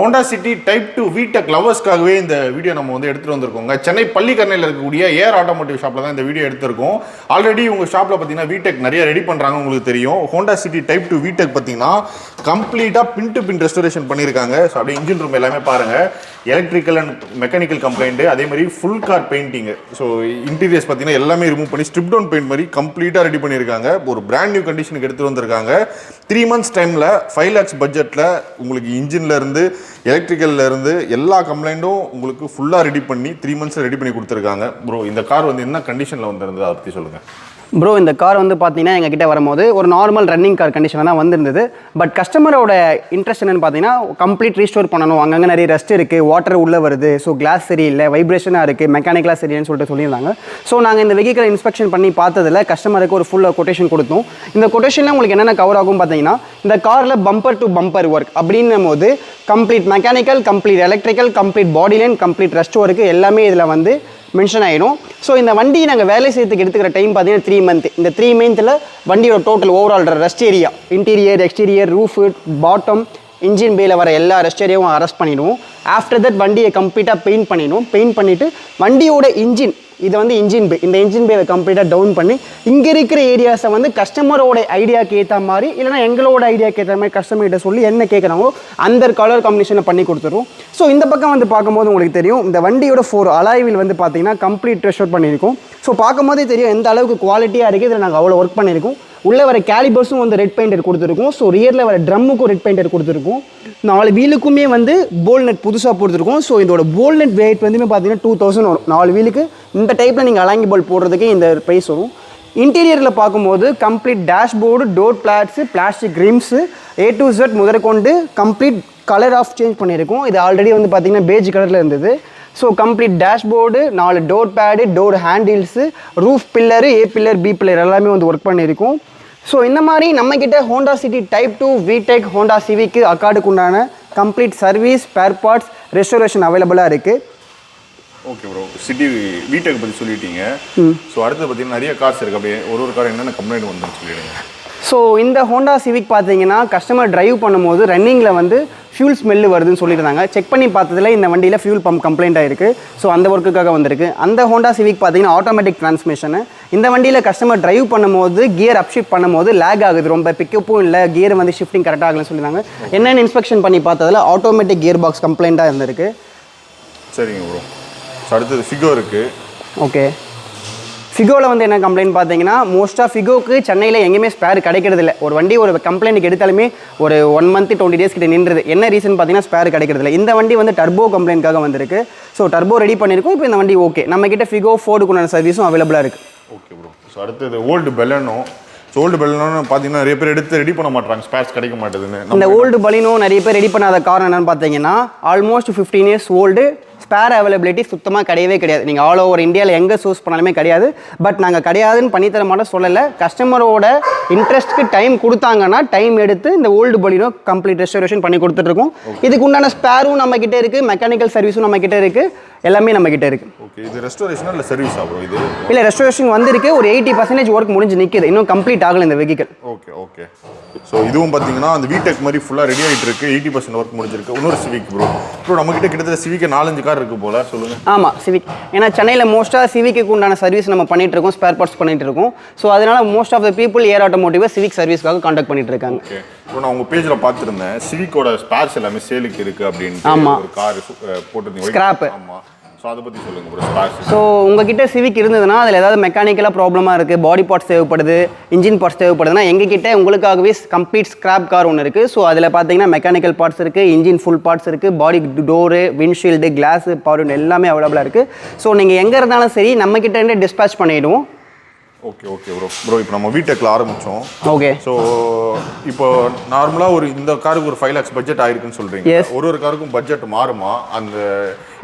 Honda City Type 2 VTEC லவர்ஸ்க்காகவே இந்த video நம்ம வந்து எடுத்துட்டு வந்திருக்கோங்க. சென்னை பள்ளிக்கரணையில் இருக்கக்கூடிய AR ஆட்டோமோட்டிவ் ஷாப்ல தான் இந்த வீடியோ எடுத்திருக்கோம். ஆல்ரெடி உங்க ஷாப்ல பார்த்தீங்கன்னா VTEC நிறைய ரெடி பண்றாங்க உங்களுக்கு தெரியும். Honda City Type 2 VTEC பார்த்தீங்கன்னா கம்ப்ளீட்டா பின் டு பின் ரெஸ்டோரேஷன் பண்ணியிருக்காங்க. ஸோ அப்படியே இன்ஜின் ரூம் எல்லாமே பாருங்க, எலக்ட்ரிக்கல் அண்ட் மெக்கானிக்கல் கம்ப்ளைண்ட், அதே மாதிரி full car painting. So interiors பார்த்தீங்கன்னா எல்லாமே ரிமூவ் பண்ணி ஸ்ட்ரிப் டவுன் பெயிண்ட் மாதிரி கம்ப்ளீட்டாக ரெடி பண்ணியிருக்காங்க. ஒரு பிராண்ட் நியூ கண்டிஷனுக்கு எடுத்துட்டு வந்திருக்காங்க. 3 months டைம்ல 5 lakhs பட்ஜெட்ல உங்களுக்கு இன்ஜின்ல இருந்து எலக்ட்ரிக்கல்ல இருந்து எல்லா கம்ப்ளைண்ட்டும் உங்களுக்கு ஃபுல்லா ரெடி பண்ணி 3 months ரெடி பண்ணி கொடுத்துருக்காங்க. ப்ரோ இந்த கார் வந்து என்ன கண்டிஷன்ல வந்திருந்தது அதை பற்றி சொல்லுங்க. ப்ரோ இந்த கார் வந்து பார்த்தீங்கன்னா எங்ககிட்ட வரும்போது ஒரு நார்மல் ரன்னிங் கார் கண்டிஷனாக தான் வந்திருந்தது. பட் கஸ்டமரோட இன்ட்ரெஸ்ட் என்னன்னு பார்த்தீங்கன்னா கம்ப்ளீட் ரீஸ்டோர் பண்ணணும், அங்கங்கே நிறைய ரெஸ்ட் இருக்குது, வாட்டர் உள்ளே வருது, ஸோ கிளாஸ் சரியில்லை, வைப்ரேஷனாக இருக்குது, மெக்கானிக்கலாக சரியில்லைன்னு சொல்லிட்டு சொல்லியிருந்தாங்க. ஸோ நாங்கள் இந்த வெஹிக்கல் இன்ஸ்பெக்ஷன் பண்ணி பார்த்ததில் கஸ்டமருக்கு ஒரு ஃபுல்லாக கொட்டேஷன் கொடுத்தோம். இந்த கொட்டேஷனில் உங்களுக்கு என்னென்ன கவர் ஆகும் பார்த்தீங்கன்னா, இந்த காரில் பம்பர் டு பம்பர் ஒர்க் அப்படின்னும் போது complete mechanical, complete electrical, complete பாடி லைன், கம்ப்ளீட் ரெஸ்ட் ஒர்க்கு எல்லாமே இதில் வந்து மென்ஷன் ஆகிடும். ஸோ இந்த வண்டி நாங்கள் வேலை செய்யறதுக்கு எடுத்துக்கிற டைம் பார்த்தீங்கன்னா 3 months. இந்த 3 monthsல வண்டியோட total overall rest area, interior, exterior, roof, bottom, engine பேல வர எல்லா ரெஸ்ட் ஏரியாவும் அரெஸ்ட் பண்ணிடுவோம். ஆஃப்டர் தட் வண்டியை கம்ப்ளீட்டாக பெயிண்ட் பண்ணிடுவோம். பெயிண்ட் பண்ணிவிட்டு வண்டியோட இன்ஜின், இது வந்து இன்ஜின் பே, இந்த இன்ஜின் பேவை கம்ப்ளீட்டாக டவுன் பண்ணி இங்கே இருக்கிற ஏரியாஸை வந்து கஸ்டமரோட ஐடியாவுக்கு ஏற்ற மாதிரி, இல்லைனா எங்களோட ஐடியாவுக்கு ஏற்ற மாதிரி கஸ்டமர்கிட்ட சொல்லி என்ன கேட்குறாங்களோ அந்த கலர் காம்பினேஷனை பண்ணி கொடுத்துருவோம். ஸோ இந்த பக்கம் வந்து பார்க்கும்போது உங்களுக்கு தெரியும், இந்த வண்டியோட 4 alloy wheel வந்து பார்த்தீங்கன்னா கம்ப்ளீட் ரெஸ்ட் அவுட் பண்ணியிருக்கோம். ஸோ பார்க்கும்போதே தெரியும் எந்த அளவுக்கு குவாலிட்டியாக இருக்குது. இதில் நாங்கள் அவ்வளோ ஒர்க் பண்ணியிருக்கோம். உள்ளே வர கேலிபர்ஸும் வந்து ரெட் பெயிண்டர் கொடுத்துருக்கோம். ஸோ ரியரில் வர ட்ரம்முக்கும் ரெட் பெயிண்டர் கொடுத்துருக்கோம். 4 வீலுக்குமே வந்து போல்நெட் புதுசாக போட்டுருக்கோம். ஸோ இதோட போல்நெட் வெயிட் வந்து பார்த்தீங்கன்னா 2000 வரும். 4 வீலுக்கு இந்த டைப்பில் நீங்கள் அலாங்கி போல் போடுறதுக்கு இந்த ப்ரைஸ் வரும். இன்டீரியரில் பார்க்கும்போது கம்ப்ளீட் டேஷ்போர்டு, டோர் பிளாட்ஸு, plastic rims, A to Z முதற்கொண்டு கம்ப்ளீட் கலர் ஆஃப் சேஞ்ச் பண்ணியிருக்கோம். இது ஆல்ரெடி வந்து பார்த்தீங்கன்னா பேஜ் கலரில் இருந்தது. So complete dashboard, 4 door pad, door handles, roof pillar, A pillar, B pillar எல்லாமே வந்து ஒர்க் பண்ணியிருக்கோம். ஸோ இந்த மாதிரி நம்மக்கிட்ட Honda City Type 2 VTEC, Honda Civic, அக்கார்டுக்கு உண்டான complete service, spare parts, restoration அவைலபிளாக இருக்குது. ஓகே ப்ரோ, சிட்டி VTEC பற்றி சொல்லிட்டீங்க. ஸோ அடுத்து பார்த்தீங்கன்னா நிறைய கார்ஸ் இருக்குது. அப்படியே ஒரு கார் என்னென்ன கம்ப்ளைண்ட் வந்து சொல்லிடுங்க. ஸோ இந்த Honda Civic பார்த்தீங்கன்னா கஸ்டமர் டிரைவ் பண்ணும்போது ரன்னிங்கில் வந்து ஃபியூல் ஸ்மெல்லு வருதுன்னு சொல்லியிருந்தாங்க. செக் பண்ணி பார்த்ததில் இந்த வண்டியில் ஃபியூல் பம்ப் கம்ப்ளைண்ட் ஆகிருக்கு. ஸோ அந்த ஒர்க்குக்காக வந்திருக்கு. அந்த Honda Civic பார்த்தீங்கன்னா ஆட்டோமேட்டிக் டிரான்ஸ்மிஷனு. இந்த வண்டியில் கஸ்டமர் டிரைவ் பண்ணும்போது கியர் அப்ஷிஃப்ட் பண்ணும்போது லேக் ஆகுது, ரொம்ப பிக்கப்பும் இல்லை, கியர் வந்து ஷிஃப்டிங் கரெக்டாக ஆகலன்னு சொல்லியிருந்தாங்க. என்னென்னு இன்ஸ்பெக்ஷன் பண்ணி பார்த்ததில் ஆட்டோமேட்டிக் கியர் பாக்ஸ் கம்ப்ளைண்ட்டாக இருந்திருக்கு. சரிங்க ப்ரோ. ஸோ அடுத்தது ஃபிகோ இருக்குது. ஓகே, ஃபிகோவில் வந்து என்ன கம்ப்ளைண்ட் பார்த்தீங்கன்னா, மோஸ்ட்டாக ஃபிகோக்கு சென்னையில் எங்கேயுமே ஸ்பேர் கிடைக்கிறதில்ல. ஒரு வண்டி ஒரு கம்ப்ளைண்ட்டுக்கு எடுத்தாலுமே ஒரு 1 month 20 days கிட்ட நின்றுது. என்ன ரீசன் பார்த்தீங்கன்னா ஸ்பேர் கிடைக்கிறதில்ல. இந்த வண்டி வந்து டர்போ கம்ப்ளைண்ட்காக வந்திருக்கு. ஸோ டர்போ ரெடி பண்ணியிருக்கோம். இப்போ இந்த வண்டி ஓகே, நம்மக்கிட்ட ஃபிகோ, ஃபோர்டுக்குண்டான சர்வீஸும் அவைலபிளாக இருக்குது. Okay bro. ஸோ அடுத்தது ஓல்டு பெலனோ. ஸோ ஓல்டு பெலனோன்னு பார்த்தீங்கன்னா நிறைய பேர் எடுத்து ரெடி பண்ண மாட்டாங்க, ஸ்பேர்ஸ் கிடைக்க மாட்டேதுன்னு. இந்த ஓல்டு பலினோ நிறைய பேர் ரெடி பண்ணாத காரணம் என்னன்னு பார்த்தீங்கன்னா, almost 15 years old, spare availability சுத்தமாக கிடையவே கிடையாது. நீங்கள் ஆல் ஓவர் இந்தியாவில் எங்கே சோர்ஸ் பண்ணாலுமே கிடையாது. பட் நாங்கள் கிடையாதுன்னு பண்ணித்தர மாட்டோம் சொல்லலை. கஸ்டமரோட இன்ட்ரெஸ்ட்க்கு டைம் கொடுத்தாங்கன்னா டைம் எடுத்து இந்த ஓல்டு பலினோ கம்ப்ளீட் ரெஸ்டோரேஷன் பண்ணி கொடுத்துட்ருக்கோம். இதுக்கு உண்டான ஸ்பேரும் நம்மக்கிட்ட இருக்குது, மெக்கானிக்கல் சர்வீஸும் நம்மக்கிட்ட இருக்குது, எல்லாமே நம்மக்கிட்ட இருக்குது. ஓகே, இது ரெஸ்டோரேஷனா இல்லை சர்வீஸ் ஆகும்? இது இல்லை, ரெஸ்டோரேஷன் வந்திருக்கு. ஒரு 80% ஒர்க் முடிஞ்சு நிற்கிது, இன்னும் கம்ப்ளீட் ஆகலை இந்த வெஹிக்கல். Okay okay. ஸோ இதுவும் பார்த்தீங்கன்னா அந்த VTEC மாதிரி ஃபுல்லாக ரெடி ஆகிட்டு இருக்கு. 80% ஒர்க் முடிஞ்சிருக்கு. இன்னொரு சிவிக் ப்ரோ. ப்ரோ நம்மக்கிட்ட கிட்டத்தட்ட சிவிக் 4-5 கார் இருக்குது போல, சொல்லுங்கள். ஆமாம், சிவிக். ஏன்னா சென்னையில் மோஸ்ட்டாக சிவிக்கு உண்டான சர்வீஸ் நம்ம பண்ணிட்டு இருக்கோம், ஸ்பேர் பார்ட்ஸ் பண்ணிட்டு இருக்கோம். ஸோ அதனால most of the people AR automotive Civic சர்வீஸ்க்காக கான்டாக்ட் பண்ணிட்டு இருக்காங்க. ஓகே. இப்போ நான் உங்கள் பேஜில் பார்த்துருந்தேன் சிவிக்கோட ஸ்பேர்ஸ் எல்லாமே சேலுக்கு இருக்குது அப்படின்னு. ஆமாம், ஒரு கார் போட்டுருந்தீங்க, ஸ்கிராப். ஆமாம். ஸோ அதை பற்றி சொல்லுங்கள் ப்ரோ, ஸ்பேர்ஸ். ஸோ உங்ககிட்ட சிவிக் இருந்ததுன்னா அதில் ஏதாவது மெக்கானிக்கலாக ப்ராப்ளமாக இருக்குது, பாடி பார்ட்ஸ் தேவைப்படுது, இன்ஜின் பார்ட்ஸ் தேவைப்படுதுன்னா எங்ககிட்ட உங்களுக்காகவே கம்ப்ளீட் ஸ்கிராப் கார் ஒன்று இருக்குது. ஸோ அதில் பார்த்தீங்கன்னா மெக்கானிக்கல் பார்ட்ஸ் இருக்குது, இன்ஜின் ஃபுல் பார்ட்ஸ் இருக்குது, பாடி டோரு, விண்ட்ஷீல்டு, கிளாஸு, பவர் எல்லாமே அவைலபிளாக இருக்குது. ஸோ நீங்கள் எங்கே இருந்தாலும் சரி நம்மக்கிட்ட இருந்து டிஸ்பேச் பண்ணிவிடுவோம். Okay okay bro. இப்போ நம்ம VTECல ஆரம்பித்தோம். ஓகே. ஸோ இப்போ நார்மலாக ஒரு இந்த காருக்கு ஒரு 5 lakhs பட்ஜெட் ஆயிருக்குன்னு சொல்கிறீங்க. ஒரு காருக்கும் பட்ஜெட் மாறுமா? அந்த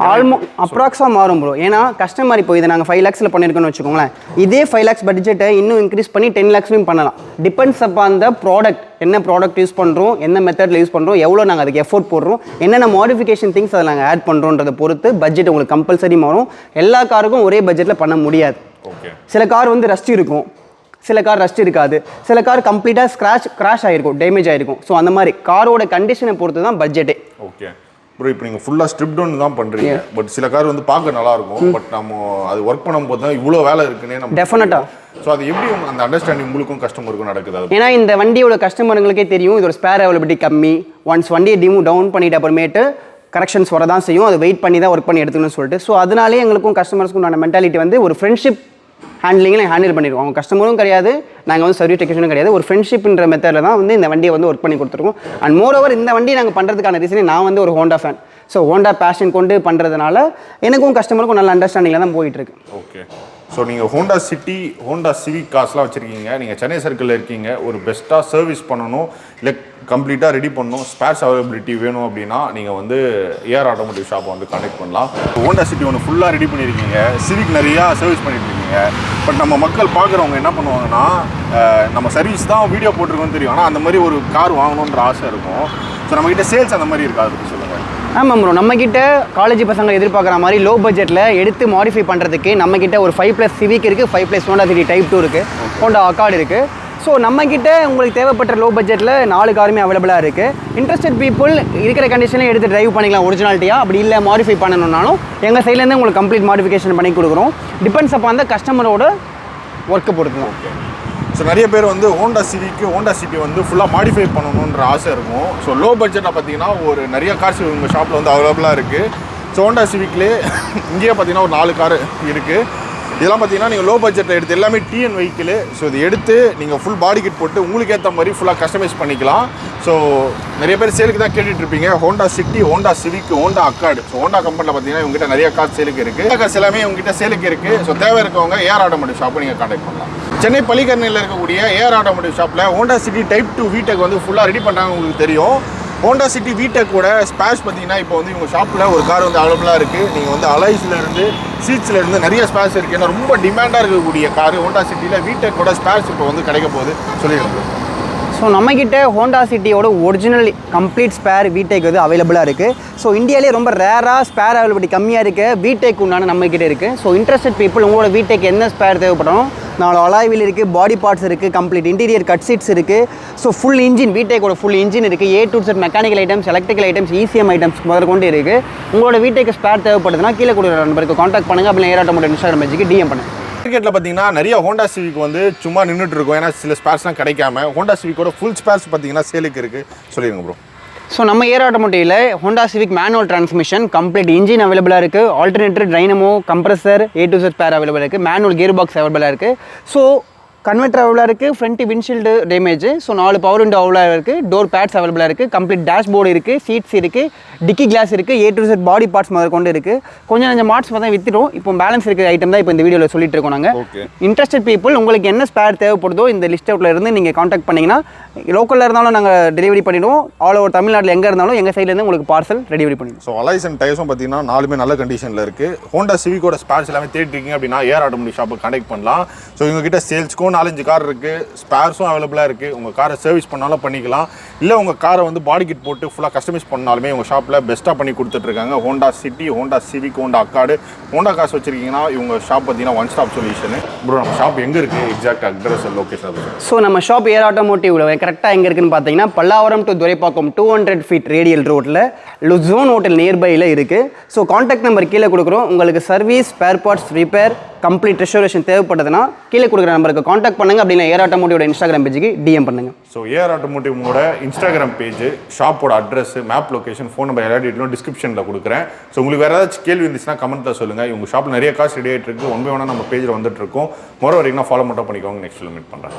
அப்ராக்ஸாக மாறும் ப்ரோ. ஏன்னா கஸ்டமர் இப்போ இதை நாங்கள் 5 lakhsல பண்ணியிருக்கோன்னு வச்சுக்கோங்களேன், இதே 5 lakhs பட்ஜெட்டை இன்னும் இன்க்ரீஸ் பண்ணி 10 lakhsலையும் பண்ணலாம். டிபெண்ட்ஸ் அப்பான் த ப்ராடக்ட், என்ன ப்ராடக்ட் யூஸ் பண்ணுறோம், என்ன மெத்தடில் யூஸ் பண்ணுறோம், எவ்வளோ நாங்கள் அதுக்கு எஃபோர்ட் போடுறோம், என்னென்ன மாடிஃபிகேஷன் திங்ஸ் அதை நாங்கள் ஆட் பண்ணுறோன்றதை பொறுத்து பட்ஜெட் உங்களுக்கு கம்பல்சரி மாறும். எல்லா காருக்கும் ஒரே பட்ஜெட்டில் பண்ண முடியாது. சில கார் வந்து ரஸ்ட் இருக்கும், சில கார் ரஸ்ட் இருக்காது, சில கார் கம்ப்ளீட்டாக கிராஷ் ஆகிருக்கும், டேமேஜ் ஆகிருக்கும். ஸோ அந்த மாதிரி காரோட கண்டிஷனை பொறுத்து தான் பட்ஜெட்டே. ஓகே. ப்ரோ இப்போ நீங்கள் ஃபுல்லாக ஸ்ட்ரிப் டவுன் தான் பண்ணுறீங்க, பட் சில கார் வந்து பார்க்க நல்லா இருக்கும், பட் நம்ம அது ஒர்க் பண்ணும்போது தான் இவ்வளோ வேலை இருக்குன்னே நம்ம டெஃபினட்டாக. ஸோ அது எப்படி அந்த அண்டர்ஸ்டாண்டிங் உங்களுக்கும் கஸ்டமருக்கும் நடக்குது? ஏன்னா இந்த வண்டியோட கஸ்டமருங்களுக்கே தெரியும் இதோட ஸ்பேர் அவைலபிலிட்டி கம்மி. ஒன்ஸ் வண்டியை டவுன் பண்ணிட்டு அப்புறமேட்டு கரெக்ஷன்ஸ் வர தான் செய்யும், அது வெயிட் பண்ணி தான் ஒர்க் பண்ணி எடுத்துக்கணும்னு சொல்லிட்டு. ஸோ அதனாலே எங்களுக்கும் கஸ்டமர்ஸ்க்கும் உண்டான மென்டாலிட்டி வந்து ஒரு ஃப்ரெண்ட்ஷிப் ஹேண்டிலிங்கில் ஹேண்டில் பண்ணிடுவோம். அவங்க கஸ்டமரும் கிடையாது, நாங்கள் வந்து சர்வீஸ் டெக்னீஷியனும் கிடையாது, ஒரு ஃப்ரெண்ட்ஷிப்ன்ற மெத்தடில் தான் வந்து இந்த வண்டியை வந்து ஒர்க் பண்ணி கொடுத்துருக்கோம். அண்ட் மோர் ஓவர் இந்த வண்டி நாங்கள் பண்ணுறதுக்கான ரீசனே நான் வந்து ஒரு Honda fan. So Honda passion கொண்டு பண்ணுறதுனால எனக்கும் கஸ்டமருக்கும் நல்ல அண்டர்ஸ்டாண்டிங்கில் தான் போயிட்டுருக்கு. ஓகே. ஸோ நீங்கள் ஹோண்டா சிட்டி, ஹோண்டா சிவிக் கார்ஸ்லாம் வச்சுருக்கீங்க, நீங்கள் சென்னை சர்க்கிளில் இருக்கீங்க, ஒரு பெஸ்ட்டாக சர்வீஸ் பண்ணணும், இல்லை கம்ப்ளீட்டாக ரெடி பண்ணணும், ஸ்பேர்ஸ் அவைலபிலிட்டி வேணும் அப்படின்னா நீங்கள் வந்து ஏஆர் ஆட்டோமோட்டிவ் ஷாப்பை வந்து கான்டெக்ட் பண்ணலாம். ஹோண்டா சிட்டி ஒன்று ஃபுல்லாக ரெடி பண்ணியிருக்கீங்க, சிவிக் நிறையா சர்வீஸ் பண்ணிட்டு இருக்கீங்க. பட் நம்ம மக்கள் பார்க்குறவங்க என்ன பண்ணுவாங்கன்னா, நம்ம சர்வீஸ் தான் வீடியோ போட்டிருக்கோன்னு தெரியும், ஆனால் அந்த மாதிரி ஒரு கார் வாங்கணுன்ற ஆசை இருக்கும். ஸோ நம்மக்கிட்ட சேல்ஸ் அந்த மாதிரி இருக்கா, அதை சொல்லுங்கள். ஆமாம் ப்ரோ, நம்மக்கிட்ட காலேஜ் பசங்க எதிர்பார்க்குற மாதிரி லோ பட்ஜெட்டில் எடுத்து மாடிஃபை பண்ணுறதுக்கு நம்மக்கிட்ட ஒரு 5+ சிவிக் இருக்குது, 5+ ஹோண்டா சிட்டி டைப் 2 இருக்குது, ஹோண்டா ஆர்க் இருக்குது. ஸோ நம்மக்கிட்ட உங்களுக்கு தேவைப்பட்ட லோ பட்ஜெட்டில் 4 காருமே அவைலபிளாக இருக்குது. இன்ட்ரெஸ்டட் பீப்புள் இருக்கிற கண்டிஷனில் எடுத்து டிரைவ் பண்ணிக்கலாம் ஒரிஜினாலிட்டியாக. அப்படி இல்லை மாடிஃபை பண்ணணுன்னாலும் எங்கள் சைட்லேருந்து உங்களுக்கு கம்ப்ளீட் மாடிஃபிகேஷன் பண்ணி கொடுக்குறோம். டிபெண்ட்ஸ் அப்போ அந்த கஸ்டமரோட ஒர்க்கை பொறுத்து தான். ஸோ நிறைய பேர் வந்து ஹோண்டா சிவிக்கு, ஹோண்டா சிட்டி வந்து ஃபுல்லாக மாடிஃபை பண்ணணுன்ற ஆசை இருக்கும். ஸோ லோ பட்ஜெட்டில் பார்த்தீங்கன்னா ஒரு நிறைய கார்ஸ் உங்கள் ஷாப்பில் வந்து அவைலபிளாக இருக்குது. ஸோ ஹோண்டா சிவிக்லேயே இங்கேயே பார்த்தீங்கன்னா ஒரு 4 கார் இருக்குது. இதெல்லாம் பார்த்தீங்கன்னா நீங்கள் லோ பட்ஜெட்டில் எடுத்து எல்லாமே டிஎன் வெஹிக்கிள். ஸோ இது எடுத்து நீங்கள் ஃபுல் பாடி கிட் போட்டு உங்களுக்கு ஏற்ற மாதிரி ஃபுல்லாக கஸ்டமைஸ் பண்ணிக்கலாம். ஸோ நிறைய பேர் சேலுக்கு தான் கேட்டுட்ருப்பீங்க, Honda City, Honda Civic, Honda Accord. So Honda கம்பெனியில் பார்த்தீங்கன்னா இவங்ககிட்ட நிறைய கார் சேலுக்கு இருக்குது. கார்ஸ் எல்லாமே இவங்ககிட்ட சேலுக்கு இருக்குது. ஸோ தேவை இருக்கவங்க ஏஆர் ஆட்டோமோட்டிவ் ஷாப்பை நீங்கள் கான்டாக்ட் பண்ணலாம். சென்னை பள்ளிக்கரணையில் இருக்கக்கூடிய ஏஆர் ஆட்டோமோட்டிவ் ஷாப்பில் ஹோண்டா சிட்டி டைப் 2 VTEC வந்து ஃபுல்லாக ரெடி பண்ணுறாங்க. உங்களுக்கு தெரியும், ஹோண்டா சிட்டி VTEC கூட ஸ்பேர்ஸ் பார்த்தீங்கன்னா இப்போ வந்து இவங்க ஷாப்பில் ஒரு கார் வந்து அவைலபிளாக இருக்குது. நீங்கள் வந்து அலைஸ்லேருந்து சீட்ஸ்லேருந்து நிறைய ஸ்பேர்ஸ் இருக்குது. ஏன்னா ரொம்ப டிமாண்டாக இருக்கக்கூடிய கார் ஹோண்டா சிட்டியில் VTEC கூட ஸ்பேர்ஸ் இப்போ வந்து கிடைக்க போகுது, சொல்லிடுங்க. ஸோ நம்மக்கிட்ட ஹோண்டா சிட்டியோட ஒரிஜினல் கம்ப்ளீட் ஸ்பேர் VTEC வந்து அவைலபிளாக இருக்குது. ஸோ இந்தியாவிலே ரொம்ப ரேராக ஸ்பேர் அவைலபிலிட்டி கம்மியாக இருக்குது, VTEC உண்டான நம்மக்கிட்ட இருக்குது. ஸோ இன்ட்ரெஸ்டட் பீப்புள் உங்களோட VTEC என்ன ஸ்பேர் தேவைப்படும், 4 அலாய் வீல் இருக்குது, பாடி பார்ட்ஸ் இருக்குது, கம்ப்ளீட் இன்டீரியர் கட் சீட்ஸ் இருக்குது. ஸோ ஃபுல் இன்ஜின் VTECோட ஃபுல் இன்ஜின் இருக்குது, A to Z mechanical items, electrical items, ECM items முதற்கொண்டு இருக்குது. உங்களோட VTEC ஸ்பேர் தேவைப்படுதுன்னா கீழே கொடுக்குற நம்பருக்கு காண்டாக்ட் பண்ணுங்கள். அப்படி ஏஆர் ஆட்டோமோட்டிவ் இன்ஸ்டாகிராம் பேஜுக்கு DM பண்ணுங்கள். மார்க்கெட்டில் பார்த்தீங்கன்னா நிறைய ஹோண்டா சிவிக் வந்து சும்மா நின்றுட்டு இருக்கும், ஏன்னா சில ஸ்பேர்ஸ்லாம் கிடைக்காம. ஹோண்டா சிவிக்கோட ஃபுல் ஸ்பேர்ஸ் பார்த்தீங்கன்னா சேலுக்கு இருக்குது, சொல்லிடுங்க ப்ரோ. ஸோ நம்ம ஏஆர் ஆட்டோமோட்டிவில் Honda Civic manual transmission, complete engine அவைலபிளாக இருக்குது, alternator, dynamo, compressor, A to Z spare அவைலபிளாக இருக்குது, மேனுவல் கியர் பாக்ஸ் அவைலபிளாக இருக்குது. ஸோ கன்வெர்ட்டர் அவைலபிளாக இருக்குது, front windshield damage, so 4 power window அவைலபிளாக இருக்குது, டோர் பேட்ஸ் அவைலபிளாக இருக்குது, கம்ப்ளீட் டேஷ்போர்டு இருக்குது, சீட்ஸ் இருக்குது, டிக்கி கிளாஸ் இருக்குது, A to Z body parts முதல் கொண்டு இருக்குது. கொஞ்சம் மார்ட்ஸ் பார்த்தா வித்துடும். இப்போ பேலன்ஸ் இருக்கிற ஐட்டம் தான் இப்போ இந்த வீடியோவில் சொல்லிட்டு இருக்கோம். நாங்கள் இன்ட்ரெஸ்டட் பீப்புள் உங்களுக்கு என்ன ஸ்பேர் தேவைப்படுதோ இந்த லிஸ்ட் அவுட்டில் இருந்து நீங்கள் காண்டாக்ட் பண்ணிங்கன்னா லோக்கலில் இருந்தாலும் நாங்கள் டெலிவரி பண்ணிவிடுவோம். ஆல் ஓவர் தமிழ்நாட்டில் எங்கே இருந்தாலும் எங்கள் சைட்லேருந்து உங்களுக்கு பார்சல் டெலிவரி பண்ணிடுவோம். ஸோ அலைஸ் அண்ட் டயர்ஸும் பார்த்தீங்கன்னா 4மே நல்ல கண்டிஷனில் இருக்குது. ஹோண்டா சிவிக்கோட ஸ்பேர்ஸ் எல்லாமே தேடிருக்கீங்க அப்படின்னா ஏஆர் ஆட்டோமோட்டிவ் ஷாப்பை கான்டாக்ட் பண்ணலாம். ஸோ இவங்ககிட்ட சேல்ஸ்க்கும் 4-5 கார் இருக்குது, ஸ்பேர்ஸும் அவைலபிளாக இருக்குது. உங்கள் காரை சர்வீஸ் பண்ணாலும் பண்ணிக்கலாம், இல்லை உங்கள் காரை வந்து பாடி கிட் போட்டு ஃபுல்லாக கஸ்டமைஸ் பண்ணாலுமே உங்கள் ஷாப்பில் பெஸ்ட்டாக பண்ணி கொடுத்துட்ருக்காங்க. Honda City, Honda Civic, Honda Accord, Honda காசு வச்சுருக்கீங்கன்னா இவங்க ஷாப் பார்த்தீங்கன்னா ஒன் ஸ்டாப் சொல்யூஷன். ப்ரோ நம்ம ஷாப் எங்கே இருக்குது, எக்ஸாக்ட் அட்ரஸ் லொக்கேஷன் அது? ஸோ நம்ம ஷாப் ஏஆர் ஆட்டோமோட்டிவ்ல கரெக்டாக எங்கே இருக்குன்னு பார்த்தீங்கன்னா Pallavaram to Thoraipakkam 200 feet radial ரோட்டில் லுசோன் ஹோட்டல் நியர்பையில் இருக்குது. ஸோ காண்டாக்ட் நம்பர் கீழே கொடுக்குறோம். உங்களுக்கு service, spare parts, repair, complete restoration தேவைப்படுதுன்னா கீழே கொடுக்குற நம்பருக்கு காண்டாக்ட் பண்ணுங்கள். அப்படின்னா ஏஆர் ஆட்டோமோட்டிவோட இன்ஸ்டாகிராம் பேஜுக்கு DM பண்ணுங்கள். ஸோ ஏஆர் ஆட்டோமோட்டிவோட இன்ஸ்டாகிராம் பேஜ், ஷாப்போட address, map location, phone number எல்லா டீட்டெயிலும் டிஸ்கிரிப்ஷனில் கொடுக்குறேன். ஸோ உங்களுக்கு வேறு ஏதாச்சும் கேள்வி இருந்துச்சுன்னா கமெண்ட்டில் சொல்லுங்கள். உங்கள் ஷாப்பில் நிறைய காசு ரெடி ஆகிட்டு இருக்குது, ஒன் பை ஒன்னாக நம்ம பேஜில் வந்துட்டு இருக்கோம். மொர வரைக்கும் ஃபாலோ மட்டும் பண்ணிக்கோங்க. நெக்ஸ்ட் மீட் பண்ணுறேன்.